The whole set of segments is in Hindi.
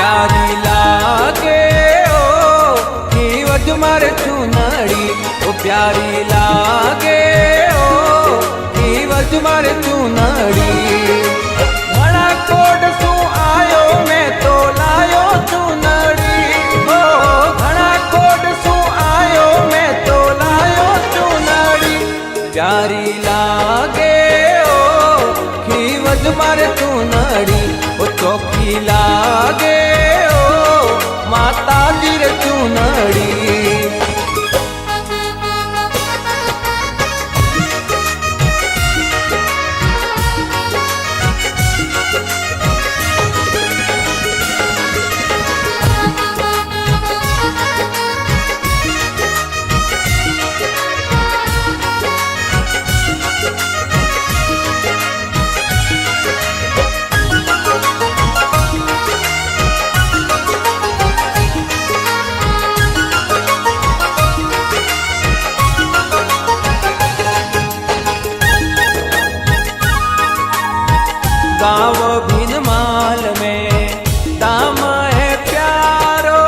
प्यारी लागे ओ कीवज मारे चूनड़ी ओ प्यारी लागे ओ कीवज मारे चूनड़ी घणा कोड सू आयो मैं तो लायो चूनड़ी ओ घणा कोड सू आयो मैं तो लायो चूनड़ी प्यारी लागे ओ कीवज मारे चूनड़ी ओ चौकी लागे ओ माता जी रे चूनड़ी। गाँव भिनमाल में दाम है प्यारो,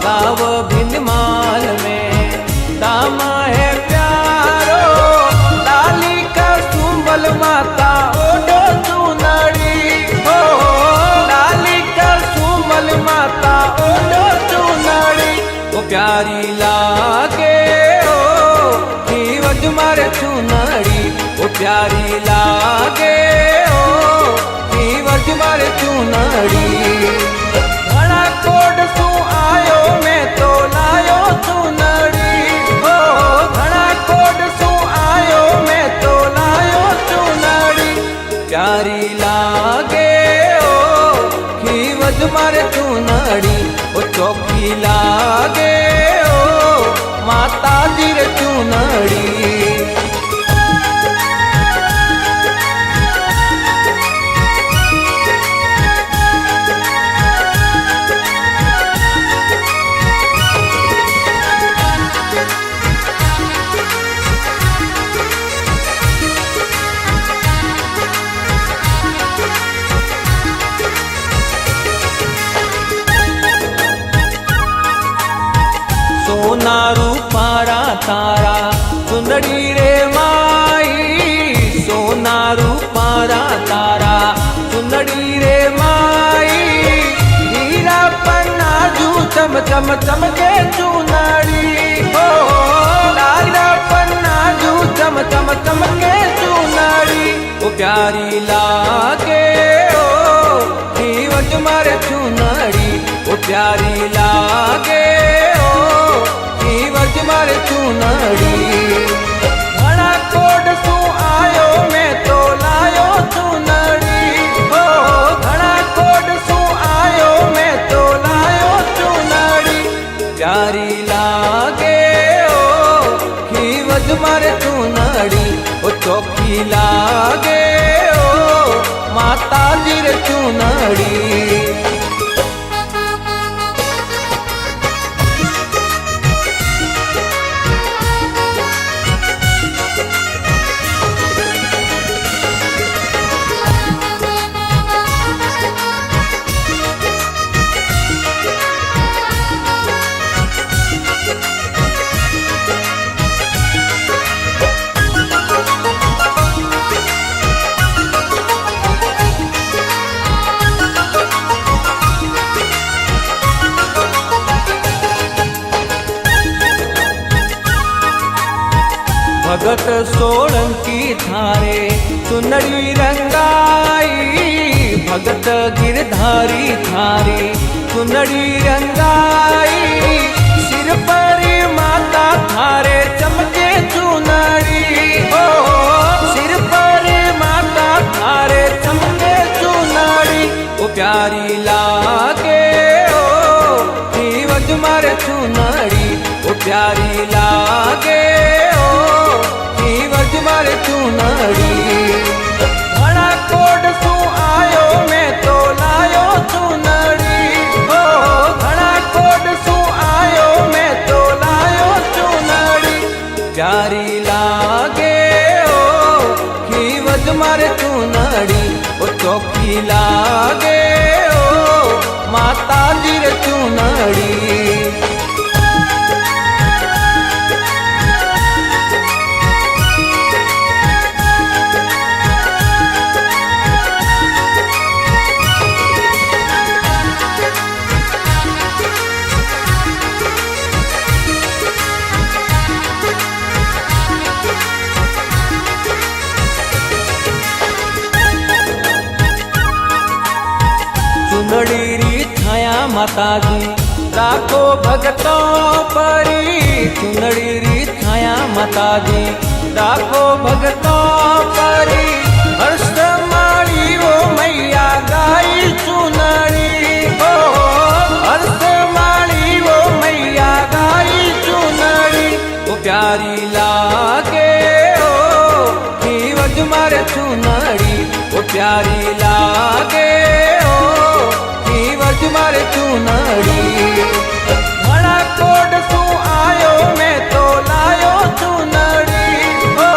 गाँव भिनमाल में दाम है प्यारो। लाली का सुंबल माता ओढ़ो चूनड़ी हो, लाली का सुंबल माता ओढ़ो चूनड़ी। वो प्यारी लागे ओ कीवज मारे चूनड़ी, वो प्यारी लागे मारे चूनड़ी। घणा कोड सू आयो मैं तो लायो चूनड़ी हो, घणा कोड सू आयो मैं तो लायो चूनड़ी। प्यारी लागे ओ कीवज मारे चूनड़ी ओ चौकी लागे ओ माता जी रे चूनड़ी। सोना रूपारा तारा चुंदड़ी रे माई, सोना रूपारा तारा चुंदड़ी रे माई। हीरा पन्ना जू चम चम चमके चुनड़ी हो, हीरा पन्ना जू चम चम चमके चुनड़ी। ओ प्यारी लागे ओ कीवज मारे चुनड़ी, ओ प्यारी लागे मारे चूनड़ी। घणा कोड सू आयो मैं तो लायो चूनड़ी हो, घणा कोड सू आयो मैं तो लायो चूनड़ी। प्यारी लागे ओ कीवज मारे चूनड़ी ओ चौकी लागे ओ माता जी रे चूनड़ी। भगत सोलंकी थारे चुनड़ी रंगाई, भगत गिरधारी थारे चुनड़ी रंगाई। सिर पर माता थारे चमके चुनड़ी हो, सिर पर माता थारे चमके चुनड़ी। ओ प्यारी लागे ओ कीवज मारे चुनड़ी, ओ प्यारी लागे मारे चूनड़ी। घणा कोड सू आयो मैं तो लायो चूनड़ी हो, घणा कोड सू आयो मैं तो लायो चूनड़ी। प्यारी लागे ओ कीवज मारे चूनड़ी ओ चौकी लागे ओ माताजी रे चूनड़ी। चुनड़ी री छाया माताजी राखो भगतों परी। चुनड़ी री छाया माताजी राखो भगतों परी। हर्ष मारी वो मैया गाई चुनड़ी हो। हर्ष मारी वो मैया गाई चुनड़ी। वो प्यारी लागे हो जीवज मारे चुनड़ी। वो प्यारी लागे मारे चूनड़ी। घड़ा कोड सू आयो मैं तो लायो चूनड़ी। ओ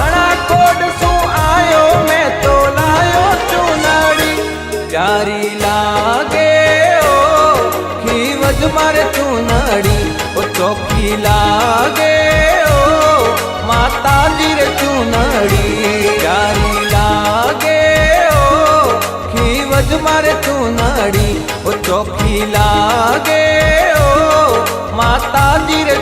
घड़ा कोड सू आयो मैं तो लायो चूनड़ी। प्यारी लागे ओ खीवज मारे चूनड़ी। ओ चौकी लागे ओ माताजी रे चूनड़ी। प्यारी लागे ओ खीवज मारे चूनड़ी। ओ चौकी लागे ओ माताजी रे